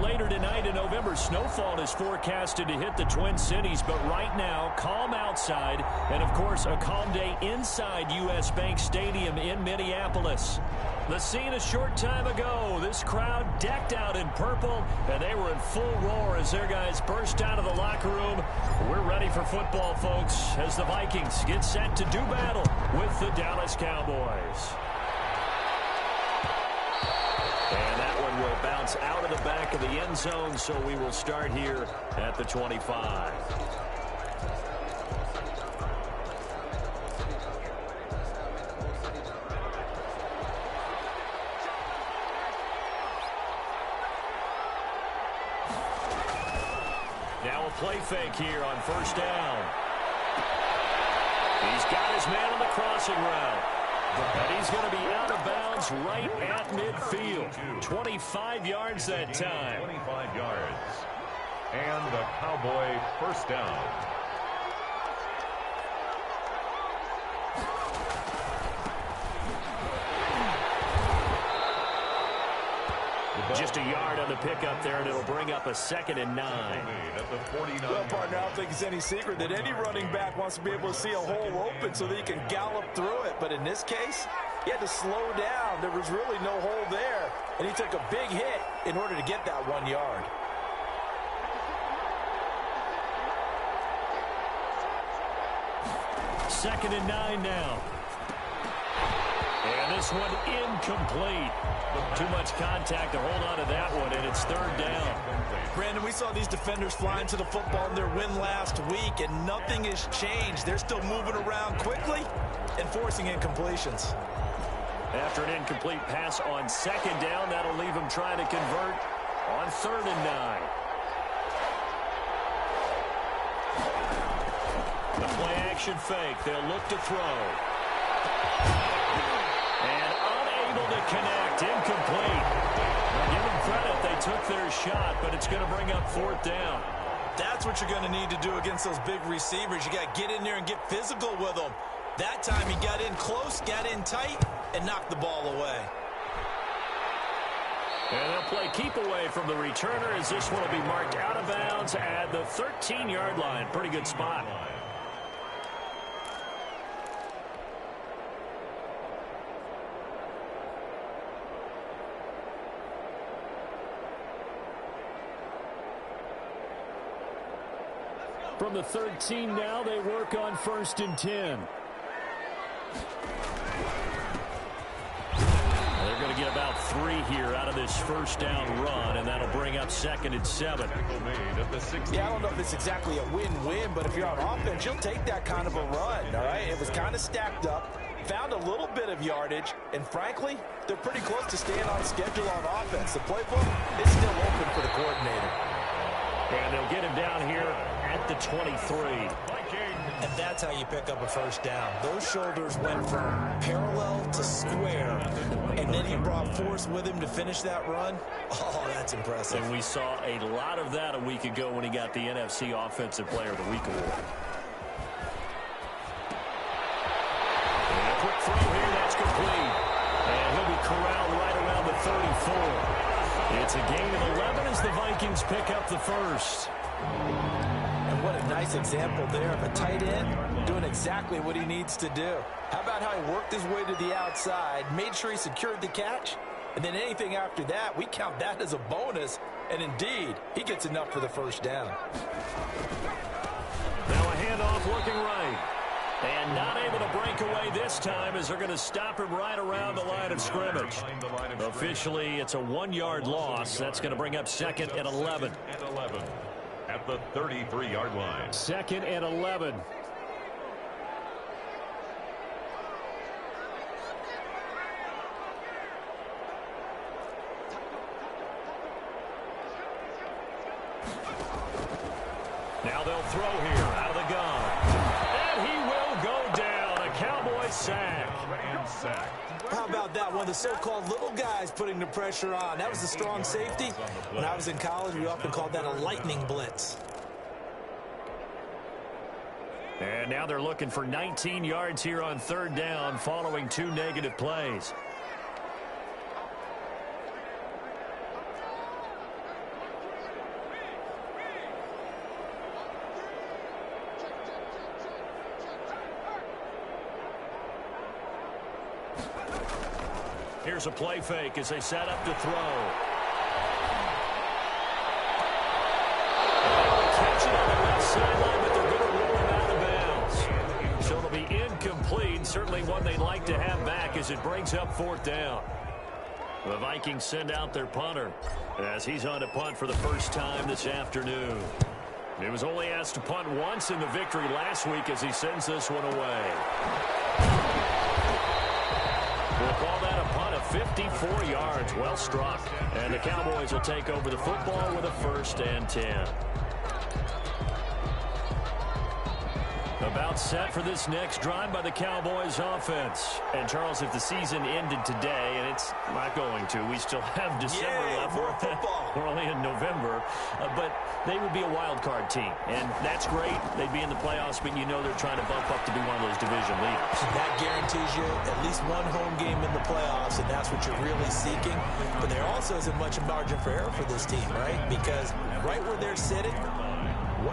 later tonight in November, snowfall is forecasted to hit the Twin Cities, but right now, calm outside, and of course, a calm day inside U.S. Bank Stadium in Minneapolis. The scene a short time ago, this crowd decked out in purple, and they were in full roar as their guys burst out of the locker room. We're ready for football, folks, as the Vikings get set to do battle with the Dallas Cowboys. And that one will bounce out of the back of the end zone, so we will start here at the 25. Now a play fake here on first down. He's got his man on the crossing route. And he's going to be out of bounds right at midfield. 25 yards that time. 25 yards. And the Cowboy first down. Just a yard on the pickup there, and it'll bring up a 2nd and 9. Well, partner, I don't think it's any secret that any running back wants to be able to see a hole open so that he can gallop through it. But in this case, he had to slow down. There was really no hole there, and he took a big hit in order to get that 1 yard. Second and 9 now. And this one incomplete. Too much contact to hold on to that one, and it's 3rd down. Brandon, we saw these defenders flying to the football in their win last week, and nothing has changed. They're still moving around quickly and forcing incompletions. After an incomplete pass on 2nd down, that'll leave them trying to convert on 3rd and 9. The play action fake. They'll look to throw. And unable to connect. Incomplete. Now, give them credit. They took their shot, but it's going to bring up 4th down. That's what you're going to need to do against those big receivers. You got to get in there and get physical with them. That time he got in close, got in tight, and knocked the ball away. And they'll play keep away from the returner as this one will be marked out of bounds at the 13-yard line. Pretty good spot. From the 13 now, they work on 1st and 10. They're going to get about 3 here out of this first down run, and that'll bring up 2nd and 7. Yeah, I don't know if it's exactly a win-win, but if you're on offense, you'll take that kind of a run, all right? It was kind of stacked up, found a little bit of yardage, and frankly, they're pretty close to staying on schedule on offense. The playbook is still open for the coordinator. And they'll get him down here at the 23. And that's how you pick up a first down. Those shoulders went from parallel to square, and then he brought force with him to finish that run. Oh, that's impressive. And we saw a lot of that a week ago when he got the NFC Offensive Player of the Week award. And a quick throw here, that's complete. And he'll be corralled right around the 34. It's a gain of 11 as the Vikings pick up the first. And what a nice example there of a tight end doing exactly what he needs to do. How about how he worked his way to the outside, made sure he secured the catch, and then anything after that, we count that as a bonus. And indeed, he gets enough for the first down. Now a handoff looking right. And not able to break away this time as they're going to stop him right around the line of scrimmage. Officially, it's a 1-yard loss. That's going to bring up 2nd and 11. At the 33-yard line. 2nd and 11. Now they'll throw here out of the gun. And he will go down. A Cowboy sack. How about that one? The so-called little guys putting the pressure on. That was a strong safety. When I was in college, we often called that a lightning blitz. And now they're looking for 19 yards here on 3rd down following 2 negative plays. Here's a play fake as they set up to throw. Catch it on the left sideline, but they're going to roll him out of bounds. So it'll be incomplete. Certainly one they'd like to have back as it brings up 4th down. The Vikings send out their punter as he's on to punt for the first time this afternoon. He was only asked to punt once in the victory last week as he sends this one away. We'll call that a punt of 54 yards. Well struck. And the Cowboys will take over the football with a 1st and 10. About set for this next drive by the Cowboys offense. And, Charles, if the season ended today, and it's not going to, we still have December left. More football. We're only in November. But they would be a wild card team. And that's great. They'd be in the playoffs, but you know they're trying to bump up to be one of those division leaders. That guarantees you at least one home game in the playoffs, and that's what you're really seeking. But there also isn't much margin for error for this team, right? Because right where they're sitting,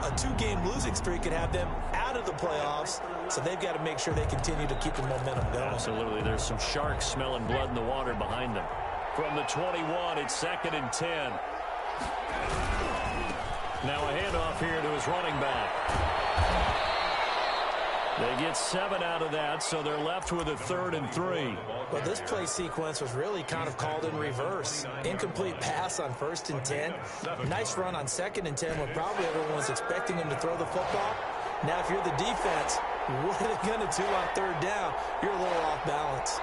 a 2-game losing streak could have them out of the playoffs, so they've got to make sure they continue to keep the momentum going. Absolutely. There's some sharks smelling blood in the water behind them. From the 21, it's 2nd and 10. Now a handoff here to his running back. They get 7 out of that, so they're left with a 3rd and 3. Well, this play sequence was really kind of called in reverse. Incomplete pass on 1st and 10. Nice run on 2nd and 10 when probably everyone was expecting him to throw the football. Now, if you're the defense, what are they going to do on 3rd down? You're a little off balance.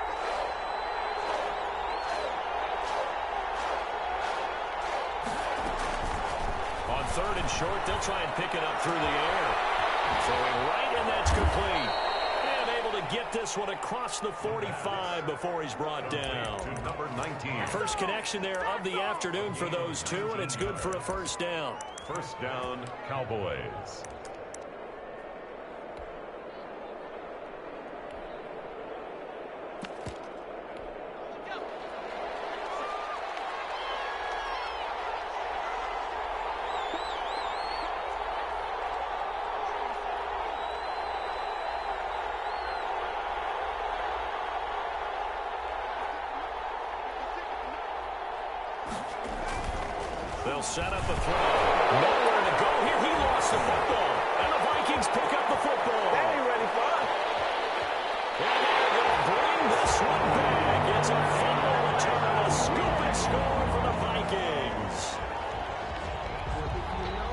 On 3rd and short, they'll try and pick it up through the air. Throwing right, and that's complete. And able to get this one across the 45 before he's brought down. To number 19. First connection there of the afternoon for those two, and it's good for a 1st down. 1st down, Cowboys. They'll set up a throw. Nowhere to go here. He lost the football. And the Vikings pick up the football. They ain't ready for it. And they're going to bring this one back. It's a fumble return. A scoop and score for the Vikings.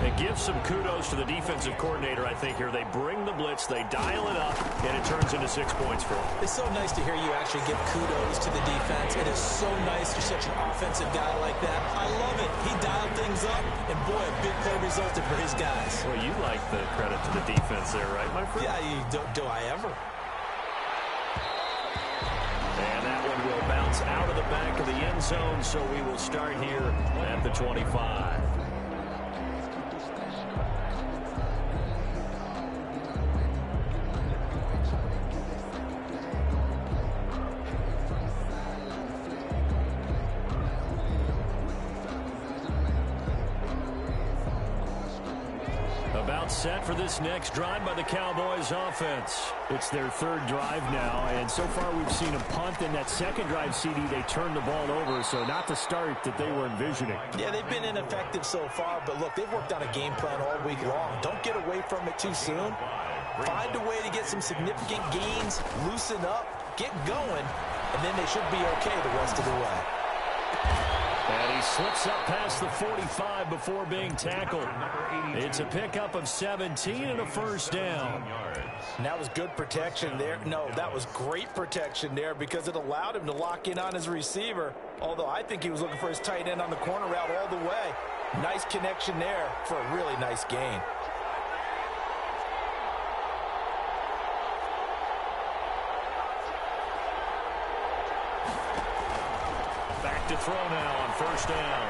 It gives some kudos to the defensive coordinator, I think, here. They bring the blitz, they dial it up, and it turns into 6 points for them. It's so nice to hear you actually give kudos to the defense. It is so nice you're such an offensive guy like that. I love it. He dialed things up, and boy, a big play resulted for his guys. Well, you like the credit to the defense there, right, my friend? Yeah, do I ever? And that one will bounce out of the back of the end zone, so we will start here at the 25. About set for this next drive by the Cowboys offense. It's their 3rd drive now, and so far we've seen a punt. In that 2nd drive, CD, they turned the ball over, so not the start that they were envisioning. Yeah, they've been ineffective so far, but look, they've worked on a game plan all week long. Don't get away from it too soon. Find a way to get some significant gains, loosen up, get going, and then they should be okay the rest of the way. And he slips up past the 45 before being tackled. It's a pickup of 17 and a 1st down. And that was good protection there. No, that was great protection there because it allowed him to lock in on his receiver, although I think he was looking for his tight end on the corner route all the way. Nice connection there for a really nice gain. To throw now on 1st down.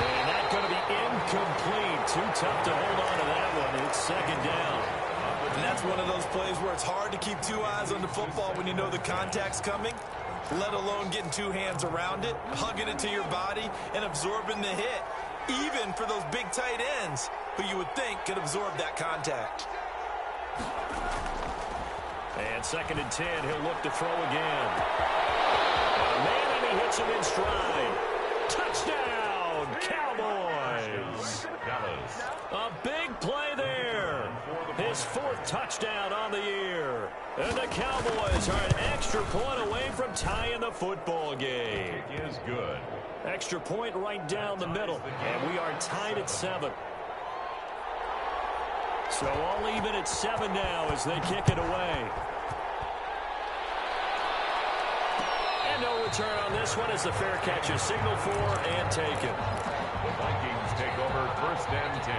And that's going to be incomplete. Too tough to hold on to that one. It's 2nd down. And that's one of those plays where it's hard to keep 2 eyes on the football when you know the contact's coming, let alone getting 2 hands around it, hugging it to your body, and absorbing the hit, even for those big tight ends who you would think could absorb that contact. And 2nd and 10, he'll look to throw again. Man, and he hits him in stride. Touchdown, Cowboys. A big play there. His 4th touchdown on the year. And the Cowboys are an extra point away from tying the football game. It is good. Extra point right down the middle. And we are tied at 7. So all even at 7 now as they kick it away. And no return on this one as the fair catch is signaled for and taken. The Vikings take over 1st and 10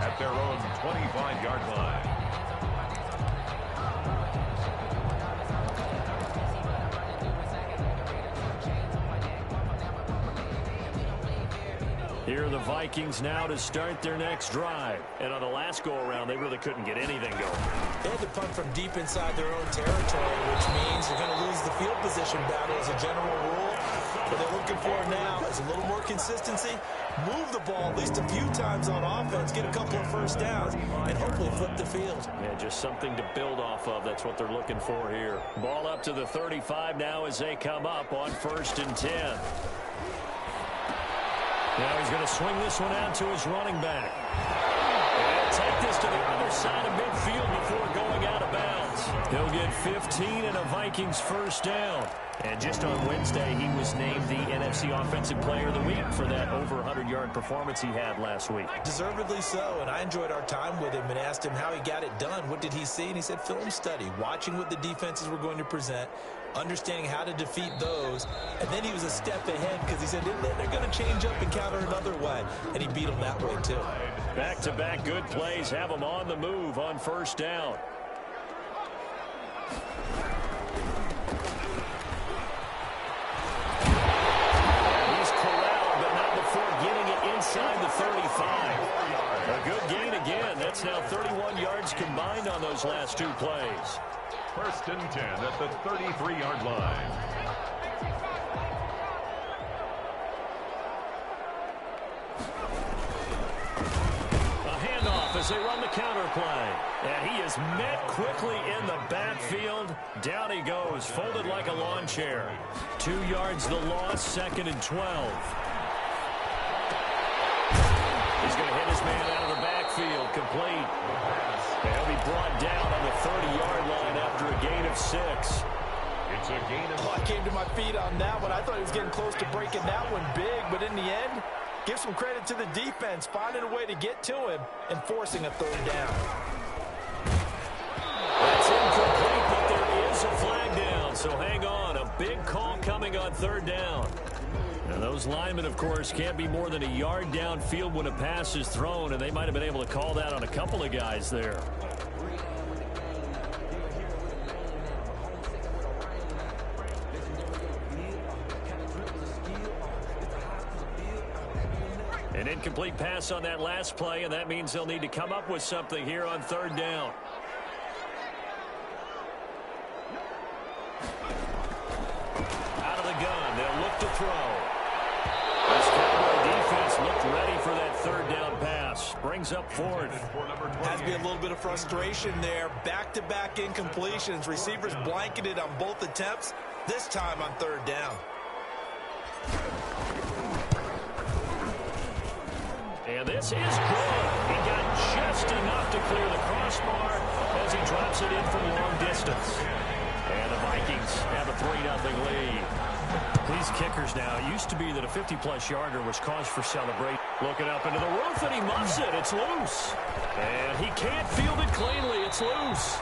at their own 25-yard line. Here are the Vikings now to start their next drive. And on the last go-around, they really couldn't get anything going. They had to punt from deep inside their own territory, which means you're going to lose the field position battle as a general rule. What they're looking for now is a little more consistency, move the ball at least a few times on offense, get a couple of first downs, and hopefully flip the field. Yeah, just something to build off of. That's what they're looking for here. Ball up to the 35 now as they come up on 1st and 10. Now he's going to swing this one out to his running back. And take this to the other side of midfield before going out of bounds. He'll get 15 and a Vikings first down. And just on Wednesday, he was named the NFC Offensive Player of the Week for that over 100-yard performance he had last week. Deservedly so, and I enjoyed our time with him and asked him how he got it done. What did he see? And he said film study, watching what the defenses were going to present, understanding how to defeat those, and then he was a step ahead because he said they're going to change up and counter another way, and he beat them that way too. Back-to-back good plays have them on the move on 1st down. He's corralled, but not before getting it inside the 35. A good gain again. That's now 31 yards combined on those last 2 plays. 1st and 10 at the 33-yard line. A handoff as they run the counter play. And he is met quickly in the backfield. Down he goes, folded like a lawn chair. 2 yards the loss, 2nd and 12. He's going to hit his man out of the backfield, complete. And he'll be brought down on the 30-yard line after a gain of 6. It's a gain of... I came to my feet on that one. I thought he was getting close to breaking that one big, but in the end, give some credit to the defense, finding a way to get to him and forcing a 3rd down. That's incomplete, but there is a flag down, so hang on. A big call coming on 3rd down. And those linemen, of course, can't be more than a yard downfield when a pass is thrown, and they might have been able to call that on a couple of guys there. An incomplete pass on that last play, and that means they'll need to come up with something here on 3rd down. Out of the gun, they'll look to throw. This Cowboy defense looked ready for that 3rd down pass. Brings up 4th. Has to be a little bit of frustration there. Back-to-back incompletions. Receivers blanketed on both attempts, this time on 3rd down. And this is good. He got just enough to clear the crossbar as he drops it in from long distance. And the Vikings have a 3-0 lead. These kickers now, it used to be that a 50-plus yarder was cause for celebration. Looking up into the roof, and he muffs it. It's loose. And he can't field it cleanly. It's loose.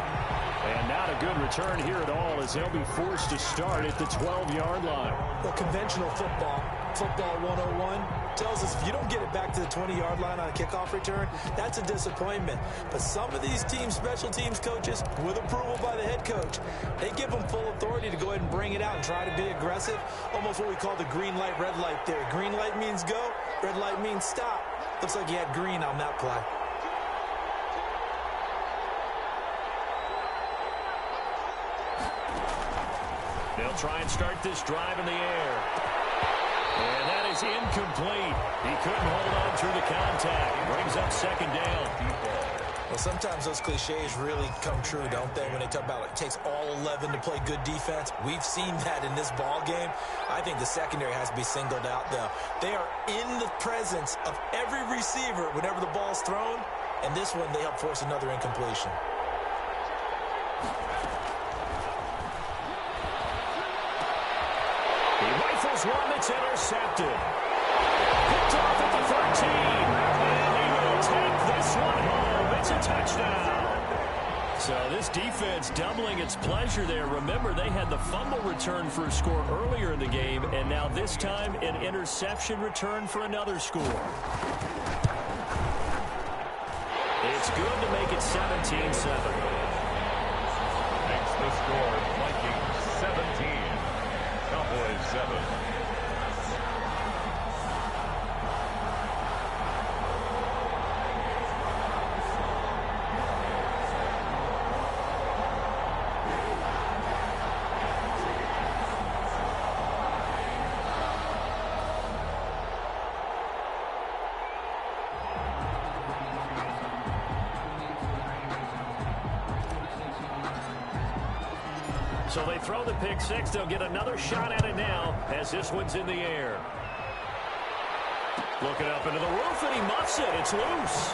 And not a good return here at all as they'll be forced to start at the 12-yard line. Well, conventional football 101, tells us if you don't get it back to the 20-yard line on a kickoff return, that's a disappointment. But some of these teams, special teams coaches, with approval by the head coach, they give them full authority to go ahead and bring it out and try to be aggressive. Almost what we call the green light, red light theory. Green light means go, red light means stop. Looks like you had green on that play. They'll try and start this drive in the air. And that is incomplete. He couldn't hold on through the contact. Brings up 2nd down. Well, sometimes those cliches really come true, don't they, when they talk about it takes all 11 to play good defense. We've seen that in this ball game. I think the secondary has to be singled out, though. They are in the presence of every receiver whenever the ball's thrown, and this one they help force another incompletion. He rifles one that's intercepted. Picked off at the 13. And he will take this one home. It's a touchdown. So this defense doubling its pleasure there. Remember, they had the fumble return for a score earlier in the game, and now this time an interception return for another score. It's good to make it 17-7. Makes the score Vikings 17, Cowboys 7. So they throw the pick six. They'll get another shot at it now as this one's in the air. Looking up into the roof, and he muffs it. It's loose.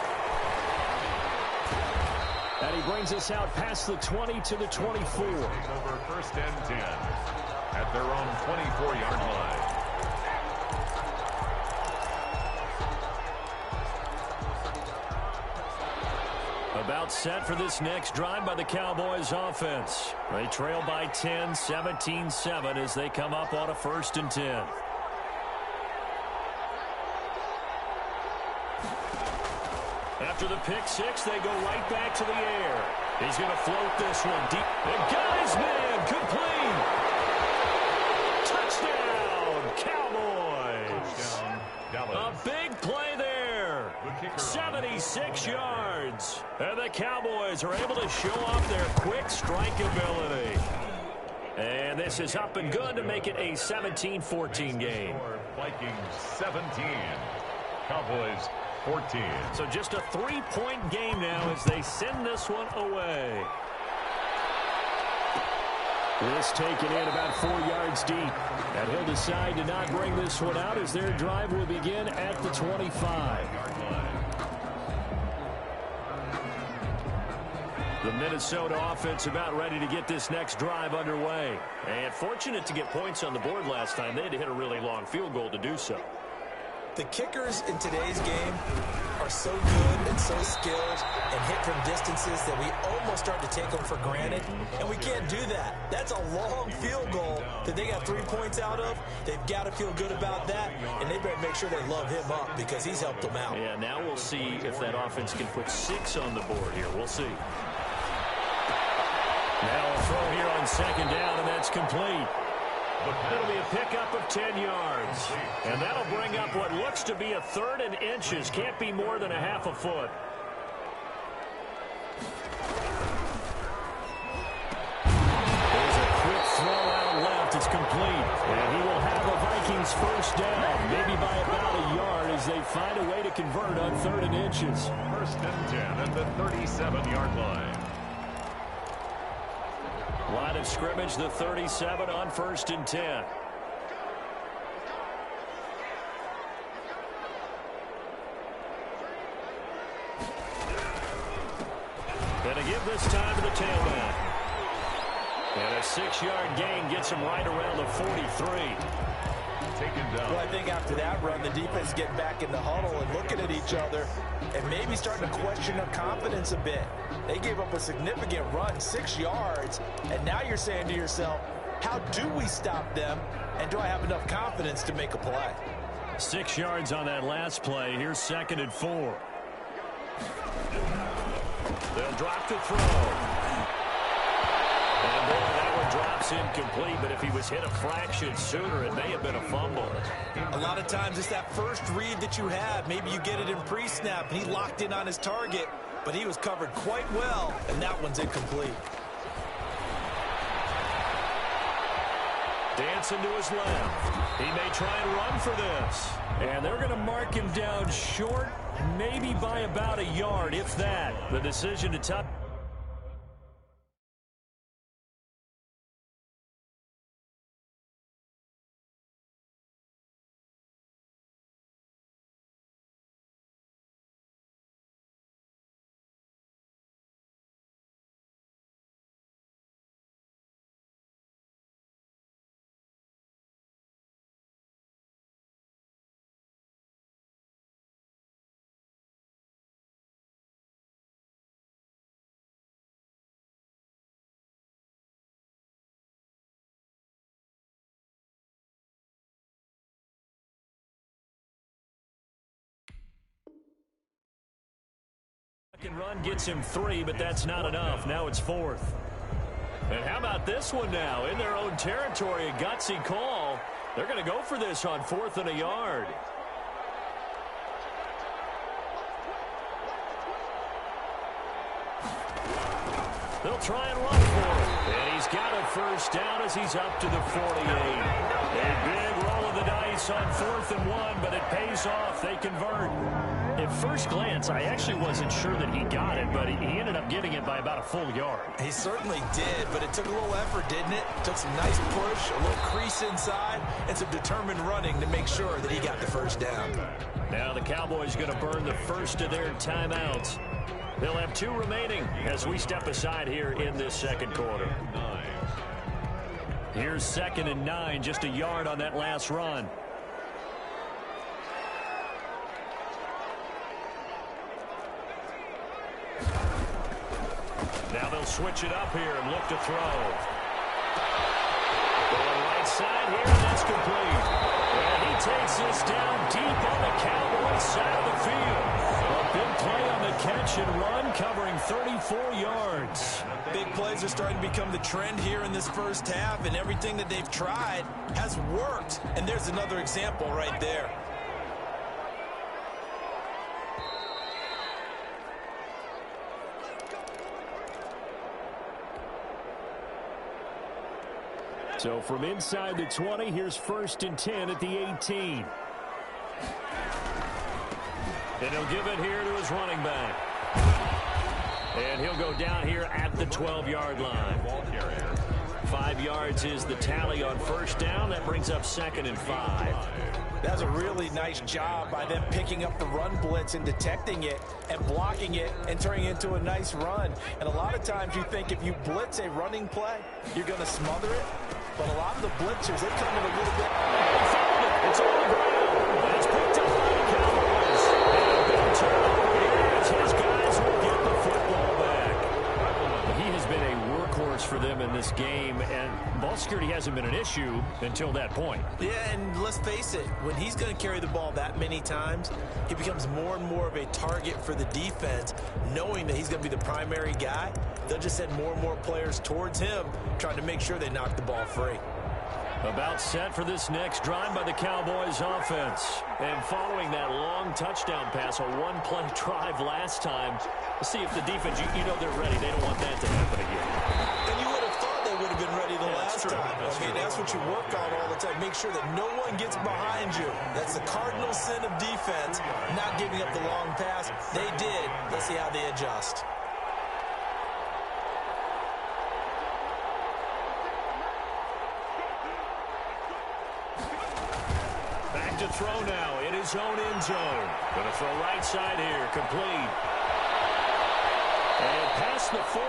And he brings us out past the 20 to the 24. Over first and 10 at their own 24-yard line. About set for this next drive by the Cowboys offense. They trail by 10, 17-7 as they come up on a 1st and 10. After the pick six, they go right back to the air. He's going to float this one deep. And guys, man, complete. Touchdown, Cowboys. Touchdown, Dallas. A big play there. 76 yards. And the Cowboys are able to show off their quick strike ability. And this is up and good to make it a 17-14 game. Vikings 17, Cowboys 14. So just a 3-point game now as they send this one away. This taken in about 4 yards deep. And he'll decide to not bring this one out as their drive will begin at the 25. The Minnesota offense about ready to get this next drive underway. And fortunate to get points on the board last time. They had to hit a really long field goal to do so. The kickers in today's game are so good and so skilled and hit from distances that we almost start to take them for granted, and we can't do that. That's a long field goal that they got 3 points out of. They've got to feel good about that, and they better make sure they love him up because he's helped them out. Yeah, now we'll see if that offense can put 6 on the board here. We'll see. Now a throw here on 2nd down, and that's complete. It'll be a pickup of 10 yards. And that'll bring up what looks to be a 3rd and inches. Can't be more than a half a foot. There's a quick throw out left. It's complete. And he will have a Vikings 1st down, maybe by about a yard as they find a way to convert on 3rd and inches. 1st and 10 at the 37-yard line. Line of scrimmage, the 37 on 1st and 10. And to give this time to the tailback. And a 6-yard gain gets him right around the 43. Taken down. Well, I think after that run, the defense getting back in the huddle and looking at each other and maybe starting to question their confidence a bit. They gave up a significant run, 6 yards, and now you're saying to yourself, how do we stop them, and do I have enough confidence to make a play? 6 yards on that last play. Here's 2nd and 4. They'll drop the throw. And boy, that one drops incomplete, but if he was hit a fraction sooner, it may have been a fumble. A lot of times it's that first read that you have. Maybe you get it in pre-snap, and he locked in on his target, but he was covered quite well, and that one's incomplete. Dancing to his left. He may try and run for this. And they're going to mark him down short Maybe by about a yard, if that. The decision to touch. Second run gets him 3, but that's not enough. Now it's 4th. And how about this one now? In their own territory, a gutsy call. They're going to go for this on 4th and a yard. They'll try and run for it. And he's got a first down as he's up to the 48. A big roll of the dice on 4th and 1, but it pays off. They convert. At first glance, I actually wasn't sure that he got it, but he ended up getting it by about a full yard. He certainly did, but it took a little effort, didn't it? Took some nice push, a little crease inside, and some determined running to make sure that he got the first down. Now the Cowboys going to burn the first of their timeouts. They'll have 2 remaining as we step aside here in this second quarter. Here's 2nd and 9, just a yard on that last run. Now they'll switch it up here and look to throw. Going right side here, and that's complete. And he takes this down deep on the Cowboys side of the field. A big play on the catch and run, covering 34 yards. Big plays are starting to become the trend here in this first half, and everything that they've tried has worked. And there's another example right there. So from inside the 20, here's 1st and 10 at the 18. And he'll give it here to his running back. And he'll go down here at the 12-yard line. 5 yards is the tally on first down. That brings up 2nd and 5. That's a really nice job by them picking up the run blitz and detecting it and blocking it and turning it into a nice run. And a lot of times you think if you blitz a running play, you're going to smother it. But a lot of the blitzers, they come in a little bit. It's on the ground. It's picked up by the Cowboys. And a big turnover here as his guys will get the football back. He has been a workhorse for them in this game, and ball security hasn't been an issue until that point. Yeah, and let's face it, when he's going to carry the ball that many times, he becomes more and more of a target for the defense, knowing that he's going to be the primary guy. They'll just send more and more players towards him, trying to make sure they knock the ball free. About set for this next drive by the Cowboys offense. And following that long touchdown pass, a one-play drive last time, we'll see if the defense, you know they're ready. They don't want that to happen again. And you would have thought they would have been ready the last time. That's what you work on all the time. Make sure that no one gets behind you. That's the cardinal sin of defense, not giving up the long pass. They did. Let's see how they adjust. To throw now in his own end zone. Going to throw right side here, complete. And past the 40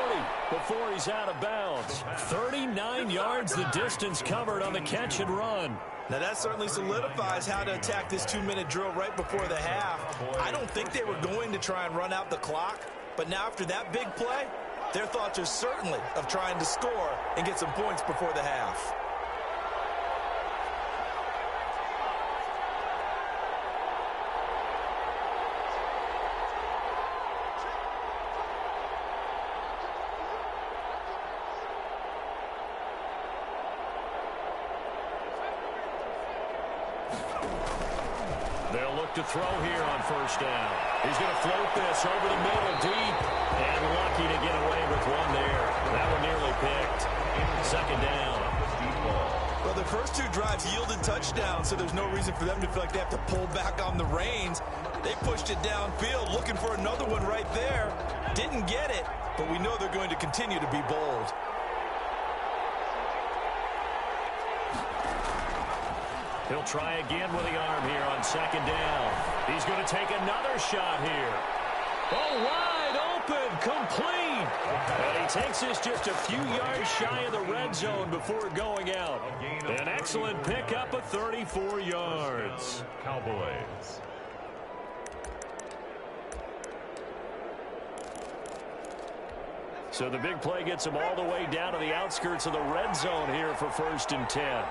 before he's out of bounds. 39 yards the distance covered on the catch and run. Now that certainly solidifies how to attack this 2-minute drill right before the half. I don't think they were going to try and run out the clock, but now after that big play, their thoughts are certainly of trying to score and get some points before the half. They'll look to throw here on first down. He's going to float this over the middle deep. And lucky to get away with one there. That one nearly picked. 2nd down. Well, the first 2 drives yielded touchdowns, so there's no reason for them to feel like they have to pull back on the reins. They pushed it downfield, looking for another one right there. Didn't get it, but we know they're going to continue to be bold. He'll try again with the arm here on second down. He's going to take another shot here. Oh, wide open, complete. And he takes this just a few yards shy of the red zone before going out. An excellent pickup of 34 yards. Cowboys. So the big play gets him all the way down to the outskirts of the red zone here for 1st and 10.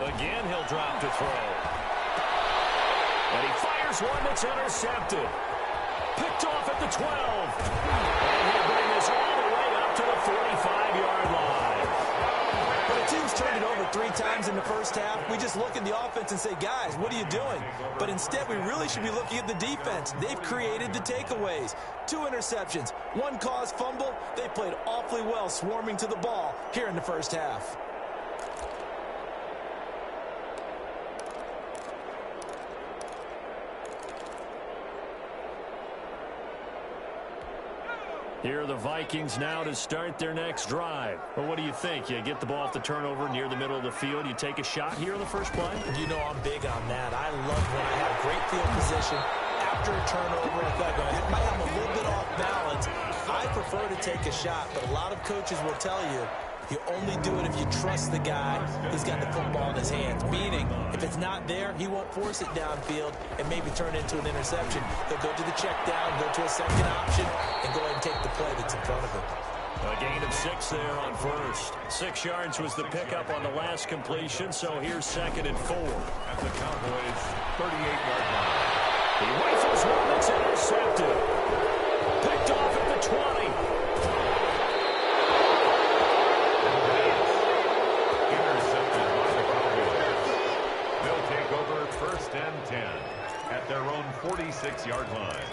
Again, he'll drop to throw. And he fires one that's intercepted. Picked off at the 12. And he'll bring this all the way up to the 45-yard line. When a team's turned it over 3 times in the first half, we just look at the offense and say, guys, what are you doing? But instead, we really should be looking at the defense. They've created the takeaways. 2 interceptions, 1 caused fumble. They played awfully well swarming to the ball here in the first half. Here are the Vikings now to start their next drive. Well, what do you think? You get the ball off the turnover near the middle of the field. You take a shot here in the first play? You know I'm big on that. I love when I have great field position. After a turnover, if I might have a little bit off balance, I prefer to take a shot. But a lot of coaches will tell you, you only do it if you trust the guy who's got the football in his hands. Meaning, if it's not there, he won't force it downfield and maybe turn it into an interception. He'll go to the check down, go to a second option, and go ahead and take the play that's in front of him. A gain of 6 there on first. 6 yards was the pickup on the last completion, so here's 2nd and 4. At the Cowboys' 38-yard line. He rifles one that's intercepted. Picked off at the 20. Intercepted by the Cowboys. They'll take over 1st and 10 at their own 46-yard line.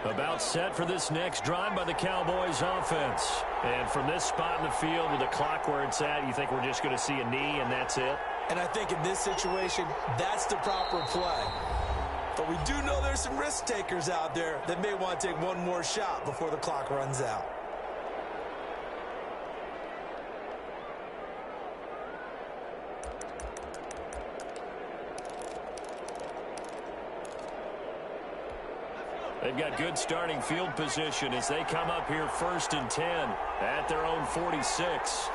About set for this next drive by the Cowboys offense. And from this spot in the field with the clock where it's at, you think we're just going to see a knee and that's it? And I think in this situation, that's the proper play. But we do know there's some risk takers out there that may want to take one more shot before the clock runs out. They've got good starting field position as they come up here 1st and 10 at their own 46.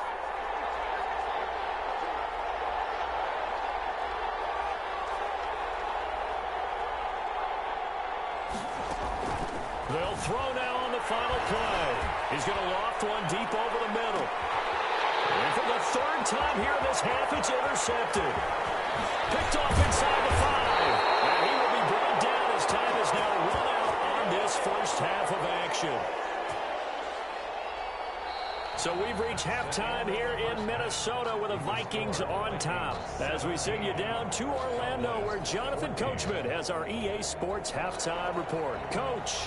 They'll throw now on the final play. He's going to loft one deep over the middle. And for the 3rd time here in this half, it's intercepted. Picked off inside the 5. And he will be brought down as time is now run out on this first half of action. So we've reached halftime here in Minnesota with the Vikings on top. As we send you down to Orlando where Jonathan Coachman has our EA Sports halftime report. Coach.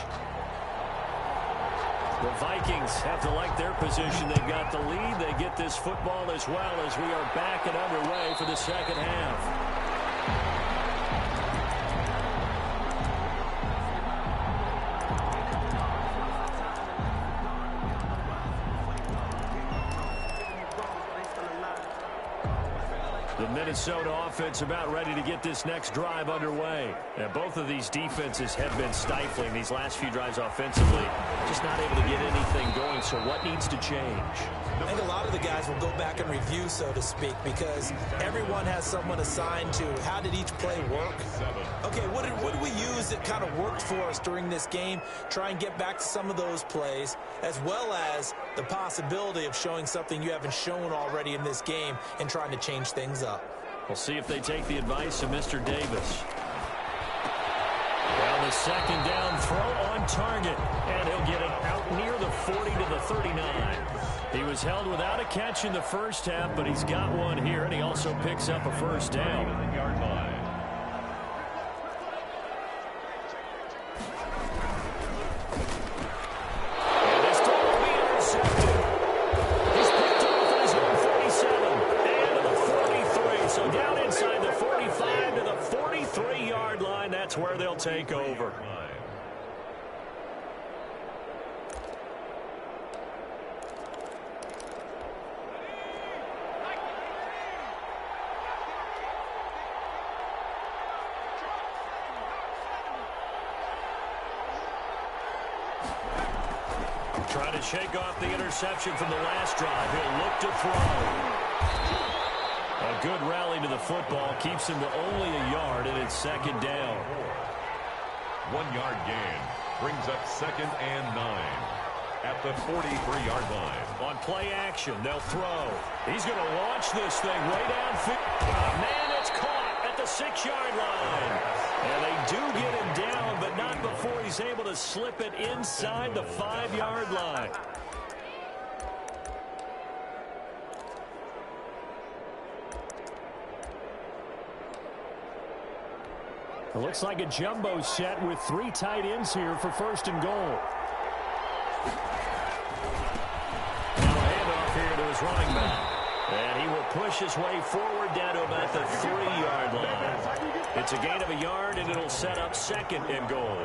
The Vikings have to like their position. They've got the lead. They get this football as well as we are back and underway for the second half. The Minnesota offense about ready to get this next drive underway. And both of these defenses have been stifling these last few drives offensively. Just not able to get anything going, so what needs to change? I think a lot of the guys will go back and review, so to speak, because everyone has someone assigned to how did each play work. Okay, what did we use that kind of worked for us during this game? Try and get back to some of those plays, as well as the possibility of showing something you haven't shown already in this game and trying to change things up. We'll see if they take the advice of Mr. Davis. Well, the second down throw on target, and he'll get it out near the 40 to the 39. He was held without a catch in the first half, but he's got one here, and he also picks up a first down. take over. Trying to shake off the interception from the last drive. He'll look to throw. A good rally to the football keeps him to only a yard, and it's second down. 1 yard gain brings up 2nd and 9 at the 43-yard line. On play action, they'll throw. He's going to launch this thing way downfield. Man, it's caught at the 6-yard line. And they do get him down, but not before he's able to slip it inside the 5-yard line. It looks like a jumbo set with 3 tight ends here for 1st and goal. Now a handoff here to his running back. And he will push his way forward down to about the 3-yard line. It's a gain of a yard, and it'll set up 2nd and goal.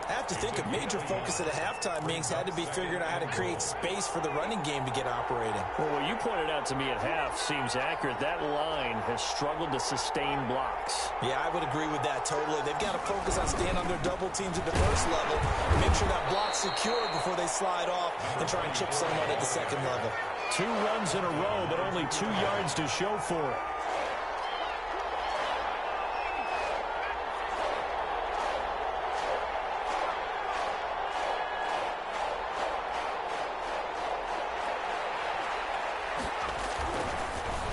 I have to think a major focus at a halftime means had to be figuring out how to create space for the running game to get operating. Well, what you pointed out to me at half seems accurate. That line has struggled to sustain blocks. Yeah, I would agree with that totally. They've got to focus on staying on their double teams at the 1st level and make sure that block's secured before they slide off and try and chip someone at the 2nd level. 2 runs in a row, but only 2 yards to show for it.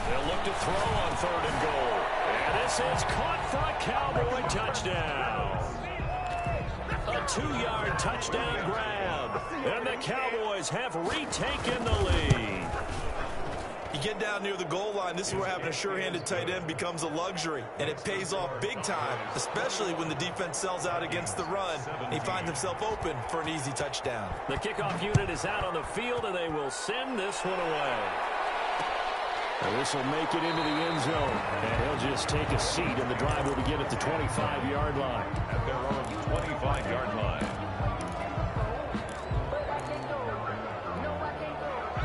They'll look to throw on 3rd and goal. And this is caught for a Cowboy touchdown. A 2-yard touchdown grab. And the Cowboys have retaken the lead. You get down near the goal line, this is where having a sure-handed tight end becomes a luxury, and it pays off big time, especially when the defense sells out against the run, and he finds himself open for an easy touchdown. The kickoff unit is out on the field, and they will send this one away. And this will make it into the end zone, and he'll just take a seat, and the drive will begin at the 25-yard line. At their own 25-yard line.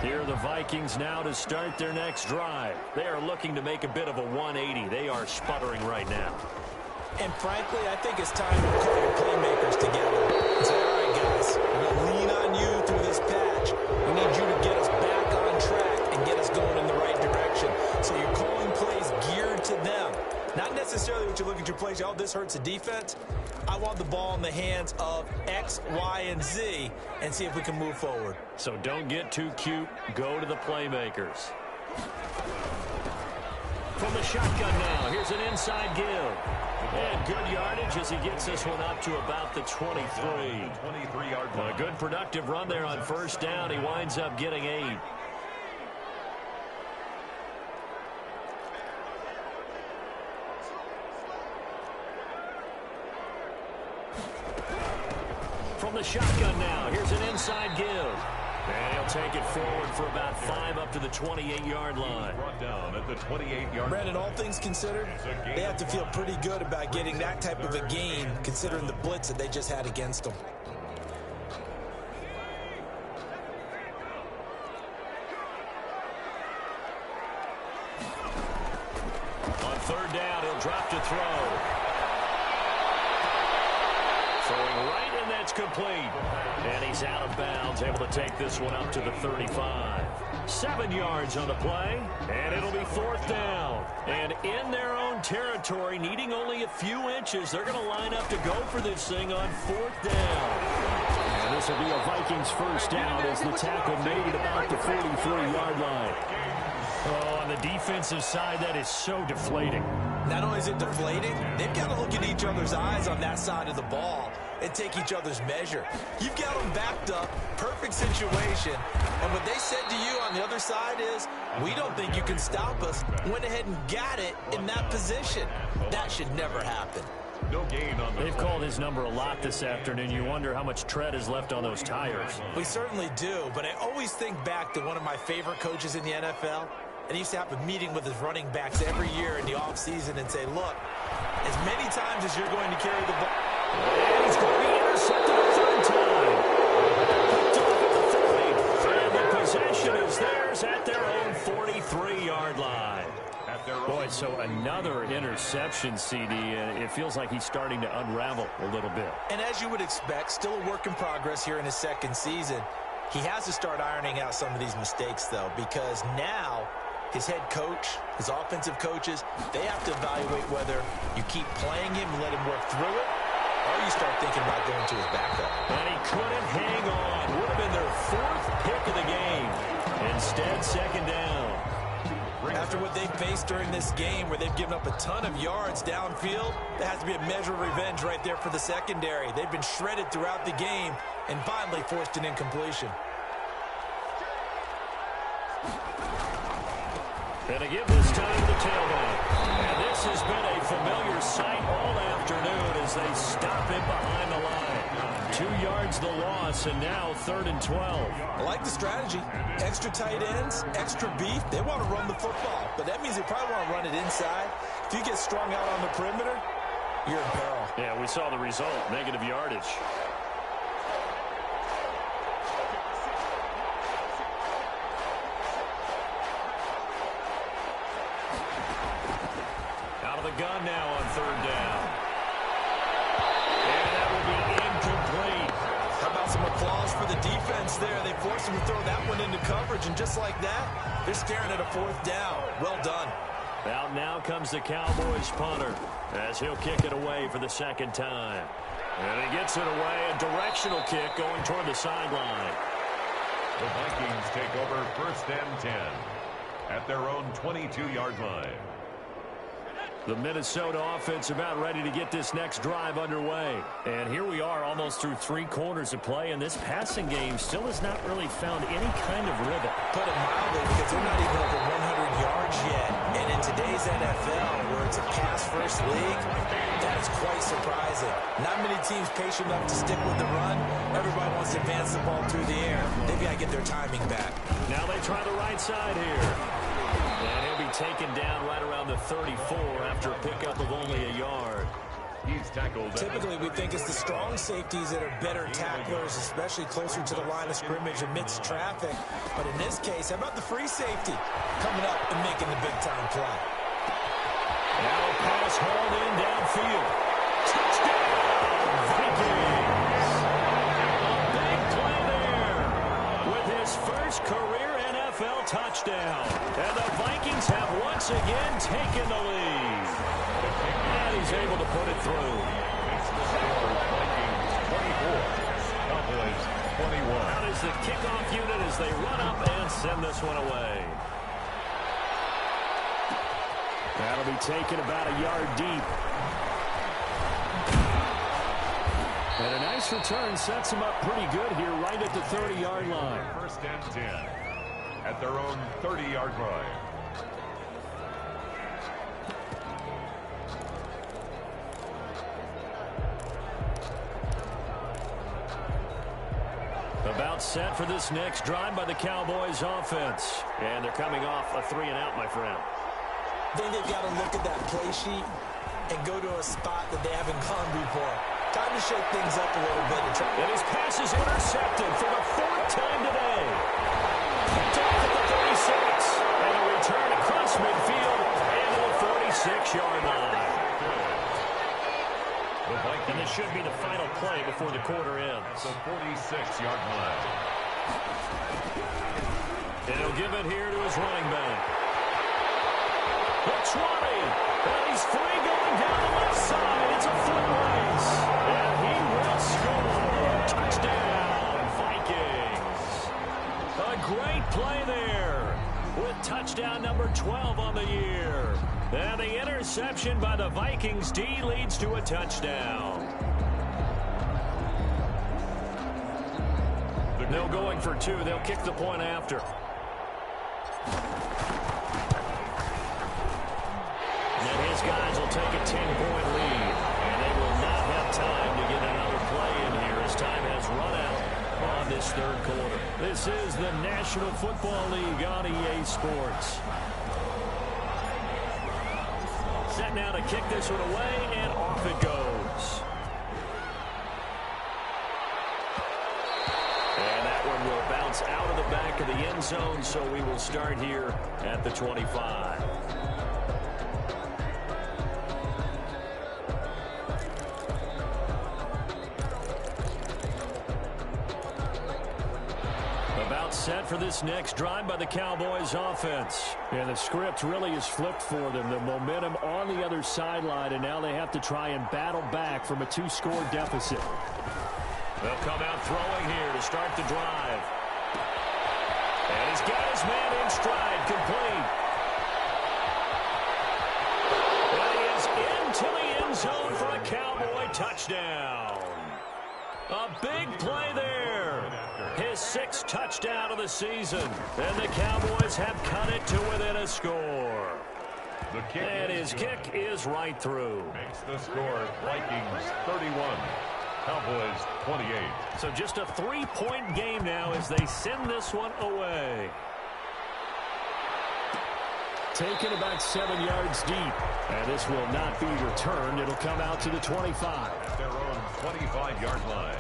Here are the Vikings now to start their next drive. They are looking to make a bit of a 180. They are sputtering right now. And frankly, I think it's time to call your playmakers together and say, all right, guys, we're going to lean on you through this patch. We need you to get us back on track and get us going in the right direction. So you're calling plays geared to them. Not necessarily what you look at your plays, oh, this hurts the defense. I want the ball in the hands of X, Y, and Z and see if we can move forward. So don't get too cute. Go to the playmakers. From the shotgun now, here's an inside give. And good yardage as he gets this one up to about the 23. 23-yard line. A good productive run there on 1st down. He winds up getting 8. From the shotgun now, here's an inside give. And he'll take it forward for about 5 up to the 28-yard line. Brought down at the 28-yard. Brandon, all things considered, they have to feel pretty good about getting that type of a gain considering the blitz that they just had against them. On 3rd down, he'll drop to throw. Throwing right, and that's complete. And he's out of bounds, able to take this one up to the 35. 7 yards on the play, and it'll be 4th down. And in their own territory, needing only a few inches, they're going to line up to go for this thing on 4th down. And this will be a Vikings 1st down as the tackle made at about the 43-yard line. Oh, on the defensive side, that is so deflating. Not only is it deflating, they've got to look in each other's eyes on that side of the ball and take each other's measure. You've got them backed up, perfect situation, and what they said to you on the other side is, we don't think you can stop us. Went ahead and got it in that position. That should never happen. No gain on the They've play. called his number a lot this afternoon. You wonder how much tread is left on those tires. We certainly do, but I always think back to one of my favorite coaches in the NFL, and he used to have a meeting with his running backs every year in the offseason and say, look, as many times as you're going to carry the ball, And he's going to be intercepted a third time. Picked off at the 40. And the possession is theirs at their own 43-yard line. Boy, so another interception, CD. It feels like he's starting to unravel a little bit. And as you would expect, still a work in progress here in his second season. He has to start ironing out some of these mistakes, though, because now his head coach, his offensive coaches, they have to evaluate whether you keep playing him and let him work through it, or you start thinking about going to his backup. And he couldn't hang on. Would have been their fourth pick of the game. Instead, second down. After what they faced during this game where they've given up a ton of yards downfield, there has to be a measure of revenge right there for the secondary. They've been shredded throughout the game and finally forced an incompletion. And to give this time to the tailback. And this has been a familiar sight all afternoon as they stop him behind the line. 2 yards the loss, and now 3rd and 12. I like the strategy. Extra tight ends, extra beef. They want to run the football, but that means they probably want to run it inside. If you get strung out on the perimeter, you're in peril. Yeah, we saw the result, negative yardage. Out of the gun now on 3rd down. And that will be incomplete. How about some applause for the defense there? They forced him to throw that one into coverage, and just like that, they're staring at a 4th down. Well done. Out now comes the Cowboys punter as he'll kick it away for the second time. And he gets it away, a directional kick going toward the sideline. The Vikings take over 1st and 10 at their own 22-yard line. The Minnesota offense about ready to get this next drive underway. And here we are almost through 3 quarters of play, and this passing game still has not really found any kind of rhythm. Put it mildly, because they're not even over 100 yards yet. And in today's NFL, where it's a pass-first league, that is quite surprising. Not many teams patient enough to stick with the run. Everybody wants to advance the ball through the air. They've got to get their timing back. Now they try the right side here. And he'll be taken down right around the 34 after a pickup of only a yard. He's tackled. Typically, we think it's the strong safeties that are better tacklers, especially closer to the line of scrimmage amidst traffic. But in this case, how about the free safety coming up and making the big-time play? Now a pass hauled in downfield. Touchdown, Vikings! A big play there with his first career NFL touchdown. And the Vikings have once again taken the lead. And he's able to put it through. It's the score, Vikings 24, Cowboys 21. Out is the kickoff unit as they run up and send this one away. That'll be taken about a yard deep. And a nice return sets him up pretty good here right at the 30-yard line. 1st and 10 at their own 30-yard line. About set for this next drive by the Cowboys offense. And they're coming off a 3-and-out, my friend. I think they've got to look at that play sheet and go to a spot that they haven't gone before. Time to shake things up a little bit. And his pass is intercepted for the 4th time today. Picked off at the 36. And a return across midfield and to the 46-yard line. And this should be the final play before the quarter ends. The 46-yard line. And he'll give it here to his running back. The 20. And he's free going down the left side. It's a foot race. And he will score. Touchdown, Vikings. A great play there with touchdown number 12 on the year. And the interception by the Vikings D leads to a touchdown. No going for 2. They'll kick the point after. And his guys will take a 10-point lead. And they will not have time to get another play in here as time has run out on this 3rd quarter. This is the National Football League on EA Sports. Set now to kick this one away, and off it goes. bounce out of the back of the end zone, so we will start here at the 25. About set for this next drive by the Cowboys offense. And the script really is flipped for them. The momentum on the other sideline, and now they have to try and battle back from a 2-score deficit. They'll come out throwing here to start the drive. And he's got his man in stride, complete. And he is into the end zone for a Cowboy touchdown. A big play there. His 6th touchdown of the season. And the Cowboys have cut it to within a score. And his kick is right through. Makes the score Vikings 31. Cowboys 28. So just a 3-point game now as they send this one away. Taken about 7 yards deep. And this will not be returned. It'll come out to the 25. At their own 25-yard line.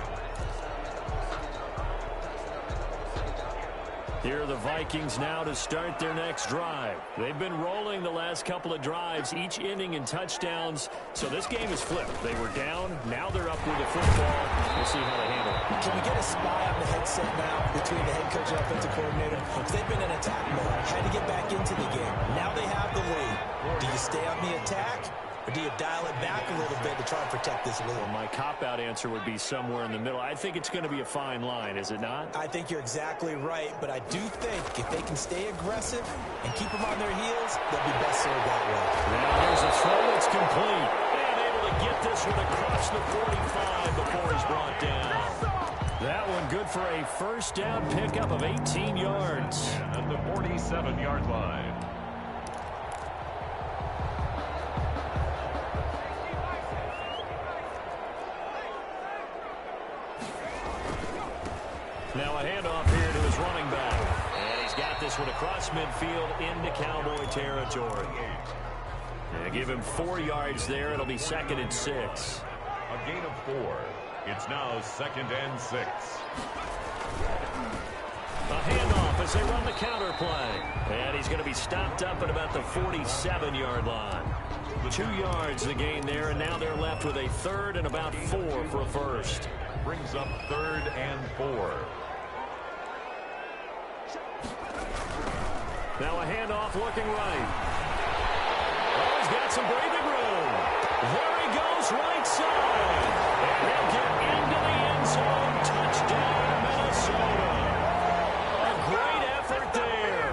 Here are the Vikings now to start their next drive. They've been rolling the last couple of drives, each inning in touchdowns. So this game is flipped. They were down. Now they're up with the football. We'll see how they handle it. Can we get a spy on the headset now between the head coach and offensive coordinator? Because they've been in attack mode, trying to get back into the game. Now they have the lead. Do you stay on the attack? Or do you dial it back a little bit to try and protect this lead? Well, my cop-out answer would be somewhere in the middle. I think it's going to be a fine line, is it not? I think you're exactly right, but I do think if they can stay aggressive and keep them on their heels, they'll be best served that way. Now here's a throw that's complete. And able to get this one across the 45 before he's brought down. That one good for a first down pickup of 18 yards. At the 47-yard line. Now a handoff here to his running back. And he's got this one across midfield into Cowboy territory. And give him 4 yards there. It'll be 2nd and 6. A gain of 4. It's now 2nd and 6. A handoff as they run the counter play. And he's going to be stopped up at about the 47-yard line. 2 yards the gain there, and now they're left with a 3rd and about 4 for a first. Brings up 3rd and 4. Now a handoff looking right. Oh, he's got some breathing room. There he goes right side. And he'll get into the end zone. Touchdown, Minnesota. A great effort there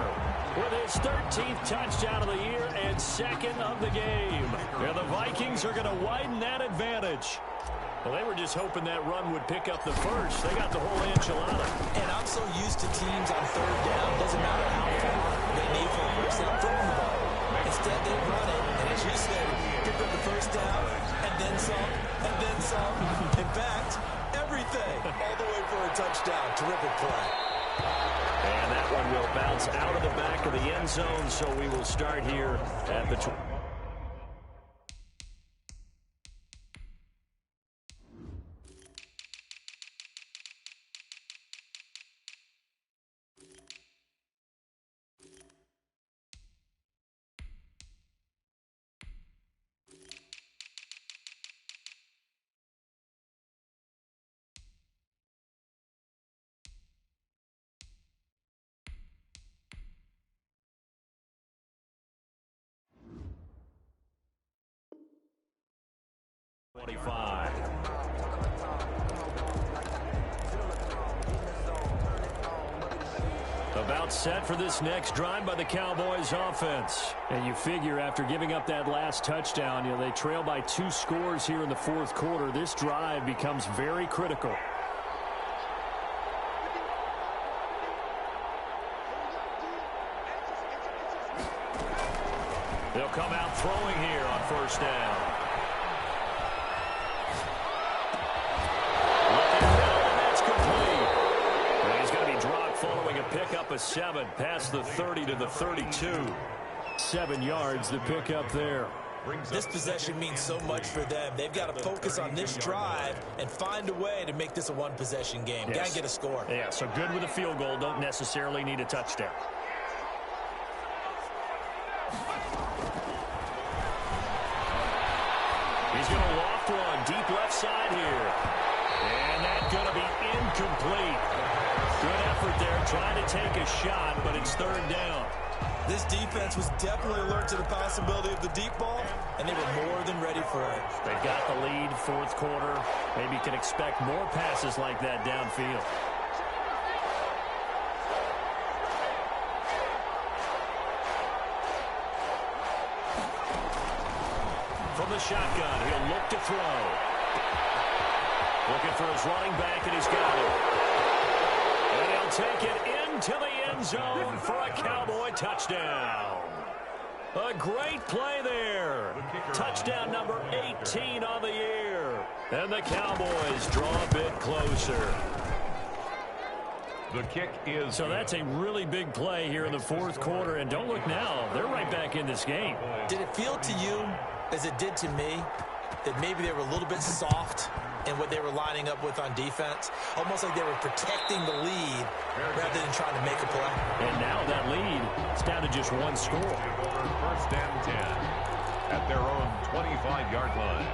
with his 13th touchdown of the year and 2nd of the game. And the Vikings are going to widen that advantage. Well, they were just hoping that run would pick up the first. They got the whole enchilada. And I'm so used to teams on 3rd down. Doesn't matter how far they need for a first down throwing the ball. Instead, they run it, and as you said, pick up the first down, and then some, and then some. In fact, everything, all the way for a touchdown. Terrific play. And that one will bounce out of the back of the end zone, so we will start here at the 20. About set for this next drive by the Cowboys offense. And you figure after giving up that last touchdown, they trail by 2 scores here in the 4th quarter. This drive becomes very critical. They'll come out throwing here on first down. Following a pickup of 7 past the 30 to the 32. 7 yards the pickup there. This possession means so much for them. They've got to focus on this drive and find a way to make this a one-possession game. Yes. Got to get a score. Yeah, so good with a field goal. Don't necessarily need a touchdown. He's going to loft one deep left side here. And that's going to be incomplete. Good effort there trying to take a shot, but it's third down. This defense was definitely alert to the possibility of the deep ball, and they were more than ready for it. They've got the lead, fourth quarter. Maybe can expect more passes like that downfield. From the shotgun, he'll look to throw. Looking for his running back, and he's got it. And he'll take it into the end zone for a Cowboy touchdown. A great play there. Touchdown number 18 on the year. And the Cowboys draw a bit closer. The kick is... So that's a really big play here in the fourth quarter. And don't look now. They're right back in this game. Did it feel to you, as it did to me, that maybe they were a little bit soft in what they were lining up with on defense? Almost like they were protecting the lead rather than trying to make a play. And now that lead is down to just one score. First and 10 at their own 25-yard line.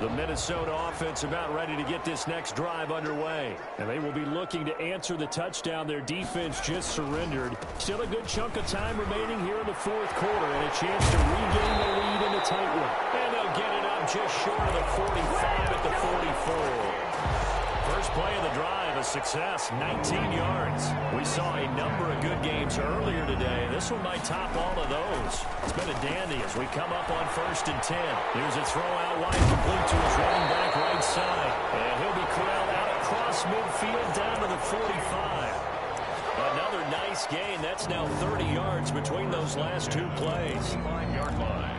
The Minnesota offense about ready to get this next drive underway. And they will be looking to answer the touchdown their defense just surrendered. Still a good chunk of time remaining here in the fourth quarter and a chance to regain the lead in the tight one. And they'll get it up just short of the 45 at the 44. First play of the drive, a success, 19 yards. We saw a number of good games earlier today. This one might top all of those. It's been a dandy as we come up on first and 10. Here's a throw out wide, complete to his running back right side. And he'll be corralled out across midfield down to the 45. Another nice gain. That's now 30 yards between those last two plays. 5-yard line.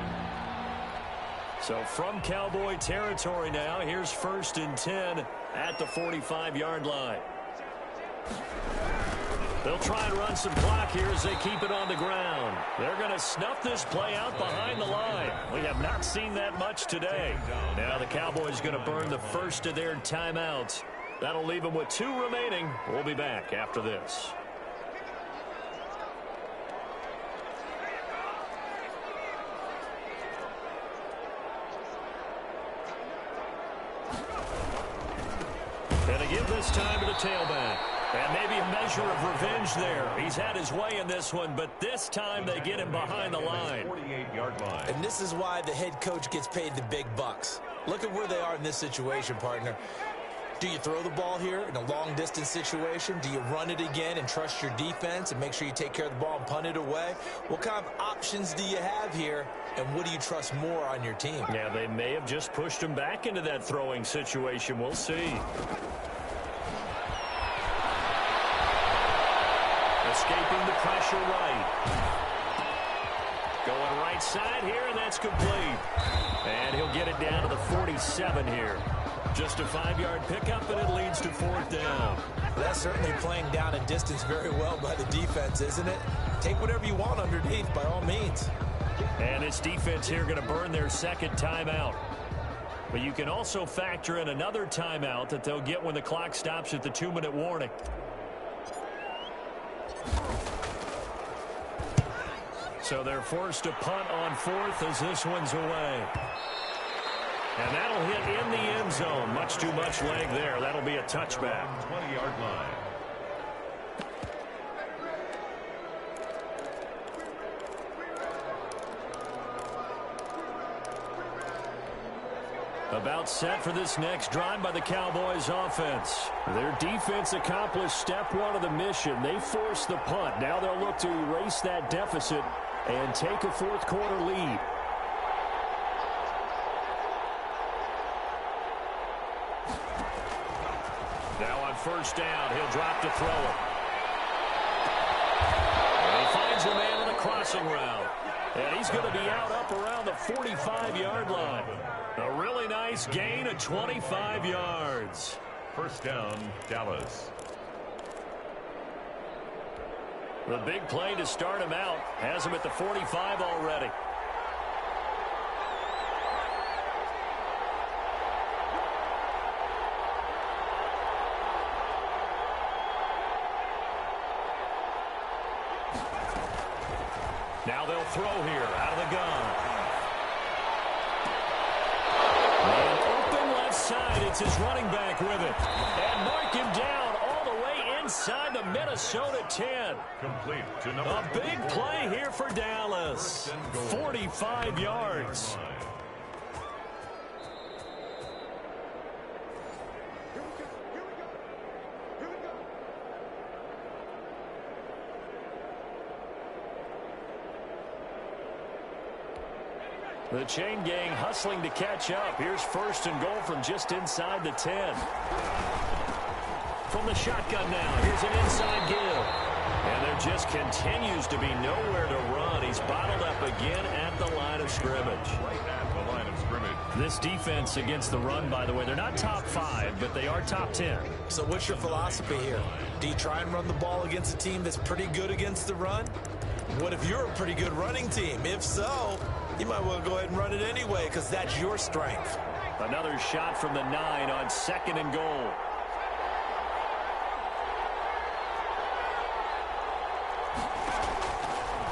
So from Cowboy territory now, here's first and 10 at the 45-yard line. They'll try and run some clock here as they keep it on the ground. They're going to snuff this play out behind the line. We have not seen that much today. Now the Cowboys going to burn the first of their timeouts. That'll leave them with 2 remaining. We'll be back after this. And again this time to the tailback. And maybe a measure of revenge there. He's had his way in this one, but this time they get him behind the line. 48-yard line. And this is why the head coach gets paid the big bucks. Look at where they are in this situation, partner. Do you throw the ball here in a long-distance situation? Do you run it again and trust your defense and make sure you take care of the ball and punt it away? What kind of options do you have here, and what do you trust more on your team? Yeah, they may have just pushed him back into that throwing situation. We'll see. Escaping the pressure right. Going right side here, and that's complete. And he'll get it down to the 47 here. Just a 5-yard pickup, and it leads to fourth down. That's certainly playing down a distance very well by the defense, isn't it? Take whatever you want underneath, by all means. And this defense here going to burn their second timeout. But you can also factor in another timeout that they'll get when the clock stops at the 2-minute warning. So they're forced to punt on fourth as this one's away. And that'll hit in the end zone. Much too much leg there. That'll be a touchback. 20-yard line. About set for this next drive by the Cowboys offense. Their defense accomplished step one of the mission. They forced the punt. Now they'll look to erase that deficit and take a fourth quarter lead. Now on first down, he'll drop to throw it. And he finds a man on the crossing route. And he's going to be out up around the 45-yard line. A really nice gain of 25 yards. First down, Dallas. The big play to start him out has him at the 45 already. Now they'll throw here out of the gun. And open left side. It's his running back with it. And mark him down all the way inside the Minnesota 10. Complete to number A big play here for Dallas. 45 yards. The chain gang hustling to catch up. Here's first and goal from just inside the 10. From the shotgun now, here's an inside give. And there just continues to be nowhere to run. He's bottled up again at the line of scrimmage. right at the line of scrimmage. This defense against the run, by the way, they're not top 5, but they are top 10. So what's your philosophy here? Do you try and run the ball against a team that's pretty good against the run? What if you're a pretty good running team? If so, you might well go ahead and run it anyway because that's your strength. Another shot from the 9 on second and goal.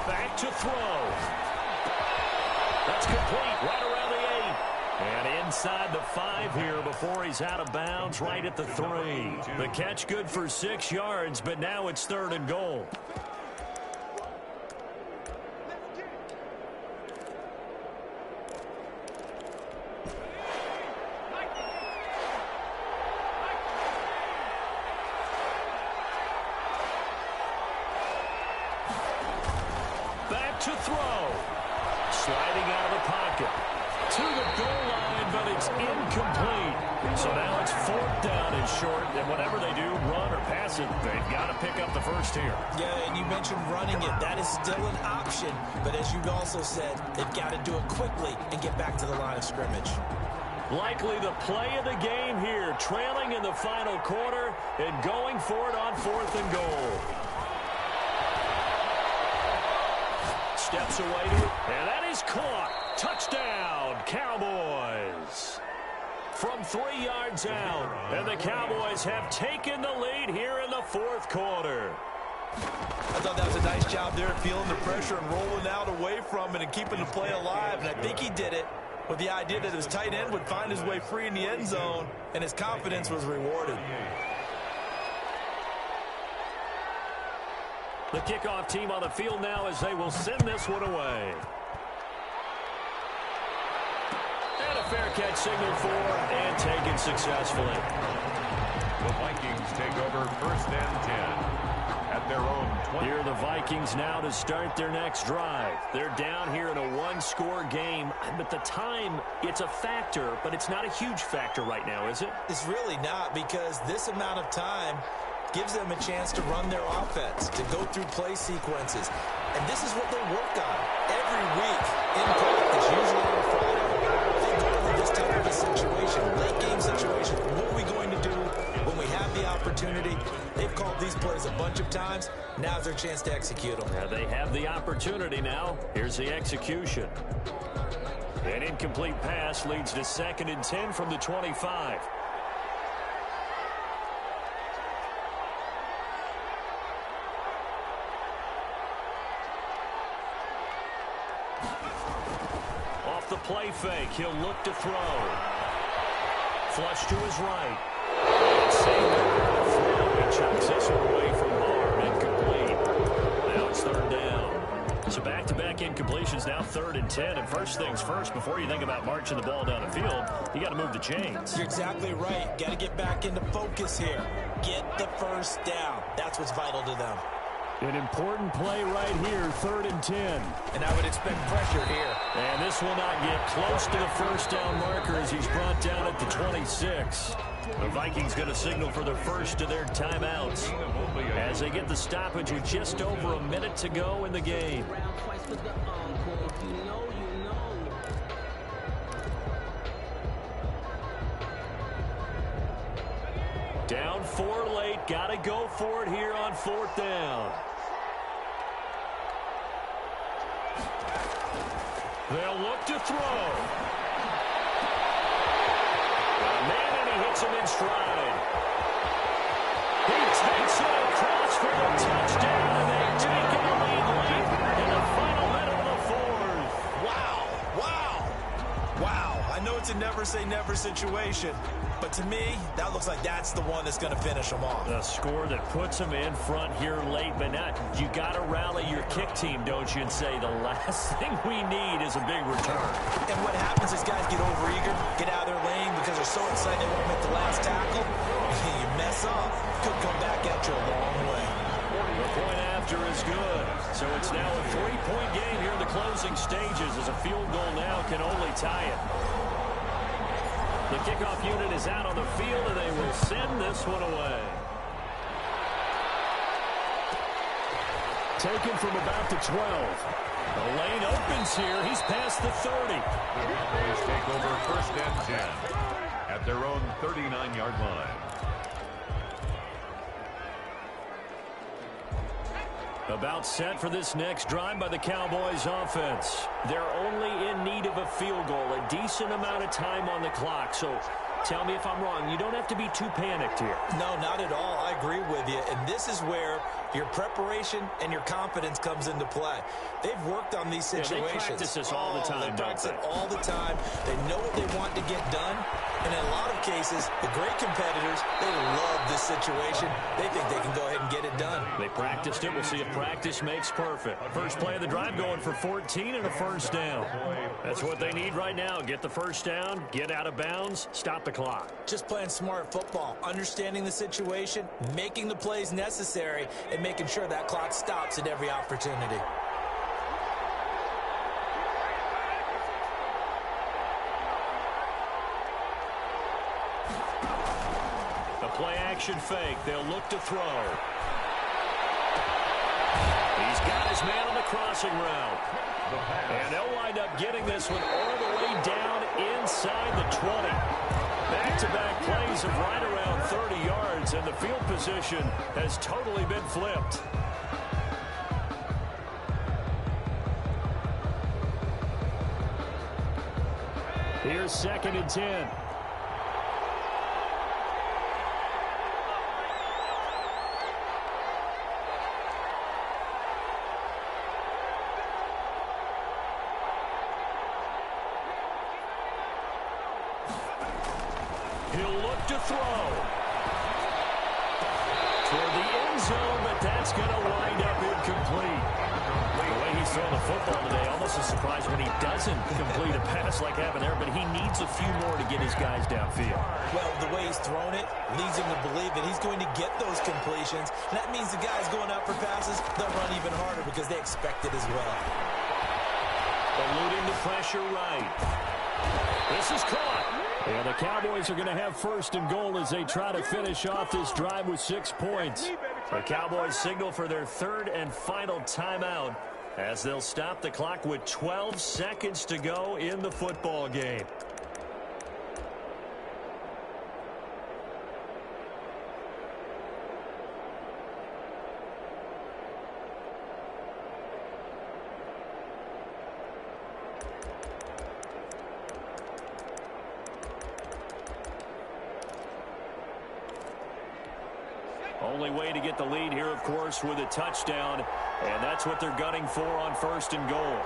Back to throw. That's complete right around the 8. And inside the 5 here before he's out of bounds right at the 3. The catch good for 6 yards, but now it's third and goal. To throw. Sliding out of the pocket. To the goal line, but it's incomplete. So now it's 4th down and short, and whatever they do, run or pass it, they've got to pick up the first here. Yeah, and you mentioned running it. That is still an option. But as you've also said, they've got to do it quickly and get back to the line of scrimmage. Likely the play of the game here, trailing in the final quarter and going for it on 4th and goal. Steps away to it, and that is caught. Touchdown, Cowboys. From 3 yards out, and the Cowboys have taken the lead here in the 4th quarter. I thought that was a nice job there, feeling the pressure and rolling out away from it and keeping the play alive. And I think he did it with the idea that his tight end would find his way free in the end zone, and his confidence was rewarded. The kickoff team on the field now as they will send this one away. And a fair catch signaled for and taken successfully. The Vikings take over 1st and 10 at their own 20. Here are the Vikings now to start their next drive. They're down here in a one-score game, but the time, it's a factor, but it's not a huge factor right now, is it? It's really not, because this amount of time gives them a chance to run their offense, to go through play sequences. And this is what they work on every week in practice, usually on a Friday. They go over this type of a situation, late game situation. What are we going to do when we have the opportunity? They've called these plays a bunch of times. Now's their chance to execute them. Yeah, they have the opportunity now. Here's the execution. An incomplete pass leads to 2nd and 10 from the 25. The play fake, he'll look to throw. Flush to his right. He chucks this one away from Barr. Incomplete. Now it's 3rd down. So back-to-back incompletions, now 3rd and 10. And first things first, before you think about marching the ball down the field, you got to move the chains. You're exactly right. Got to get back into focus here. Get the first down. That's what's vital to them. An important play right here, 3rd and 10. And I would expect pressure here. And this will not get close to the first down marker as he's brought down at the 26. The Vikings going to signal for the first of their timeouts as they get the stoppage with just over a minute to go in the game. Down 4 late, got to go for it here on 4th down. They'll look to throw. Man, and he hits him in stride. He takes it across for the touchdown, and they take it a lead late in the final minute of the fourth. Wow, wow, wow. I know it's a never-say-never situation, but to me, that looks like that's the one that's going to finish them off. A score that puts them in front here late, but not. You got to rally your kick team, don't you, and say the last thing we need is a big return. And what happens is guys get overeager, get out of their lane because they're so excited they want to make the last tackle. You mess up, could come back at you a long way. The point after is good. So it's now a 3-point game here in the closing stages as a field goal now can only tie it. The kickoff unit is out on the field, and they will send this one away. Taken from about the 12. The lane opens here. He's past the 30. The Cowboys take over first and 10 at their own 39-yard line. About set for this next drive by the Cowboys offense. They're only in need of a field goal, a decent amount of time on the clock. So tell me if I'm wrong. You don't have to be too panicked here. No, not at all. I agree with you. And this is where your preparation and your confidence comes into play. They've worked on these situations. They practice this all the time, They practice it all the time. They know what they want to get done. And in a lot of cases, the great competitors, they love this situation. They think they can go ahead and get it done. They practiced it. We'll see if practice makes perfect. First play of the drive going for 14 and a first down. That's what they need right now. Get the first down, get out of bounds, stop the clock. Just playing smart football, understanding the situation, making the plays necessary, and making sure that clock stops at every opportunity. Play action fake. They'll look to throw. He's got his man on the crossing route. And they'll wind up getting this one all the way down inside the 20. Back-to-back plays of right around 30 yards, and the field position has totally been flipped. Here's 2nd and 10. He'll look to throw. Toward the end zone, but that's going to wind up incomplete. The way he's throwing the football today, almost a surprise when he doesn't complete a pass like happened there, but he needs a few more to get his guys downfield. Well, the way he's thrown it leads him to believe that he's going to get those completions. And that means the guys going out for passes, they'll run even harder because they expect it as well. Eluding the pressure right. This is caught. And the Cowboys are going to have first and goal as they try to finish off this drive with 6 points. The Cowboys signal for their third and final timeout as they'll stop the clock with 12 seconds to go in the football game. Only way to get the lead here, of course, with a touchdown, and that's what they're gunning for on first and goal.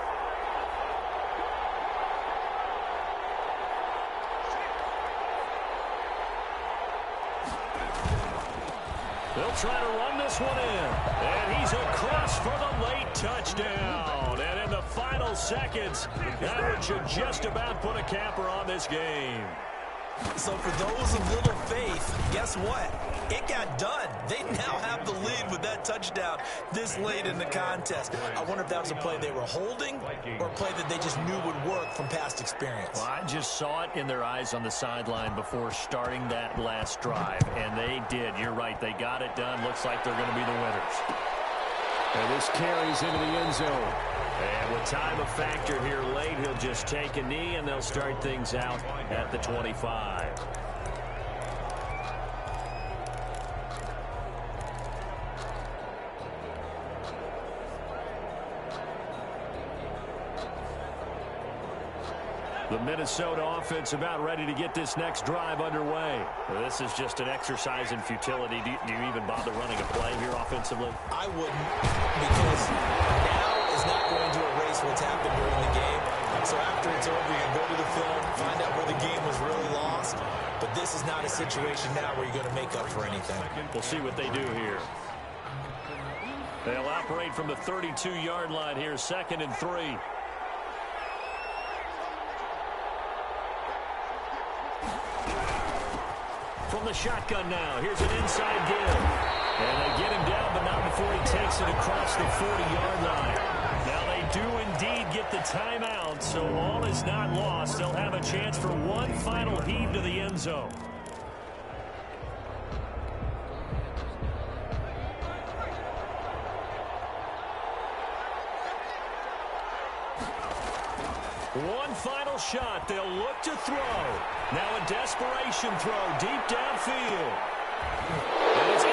They'll try to run this one in, and he's across for the late touchdown. And in the final seconds, that one should just about put a capper on this game. So for those of little faith, guess what? It got done. They now have the lead with that touchdown this late in the contest. I wonder if that was a play they were holding or a play that they just knew would work from past experience. Well, I just saw it in their eyes on the sideline before starting that last drive, and they did. You're right. They got it done. Looks like they're going to be the winners. And this carries into the end zone. And with time a factor here late, he'll just take a knee, and they'll start things out at the 25. The Minnesota offense about ready to get this next drive underway. Well, this is just an exercise in futility. Do you even bother running a play here offensively? I wouldn't, because now is not going to erase what's happened during the game. So after it's over, you go to the film, find out where the game was really lost. But this is not a situation now where you're going to make up for anything. We'll see what they do here. They'll operate from the 32-yard line here, 2nd and 3. From the shotgun now, here's an inside give. And they get him down, but not before he takes it across the 40-yard line. Now they do indeed get the timeout, so all is not lost. They'll have a chance for one final heave to the end zone. One final shot. They'll look to throw. Now a desperation throw deep downfield. And it's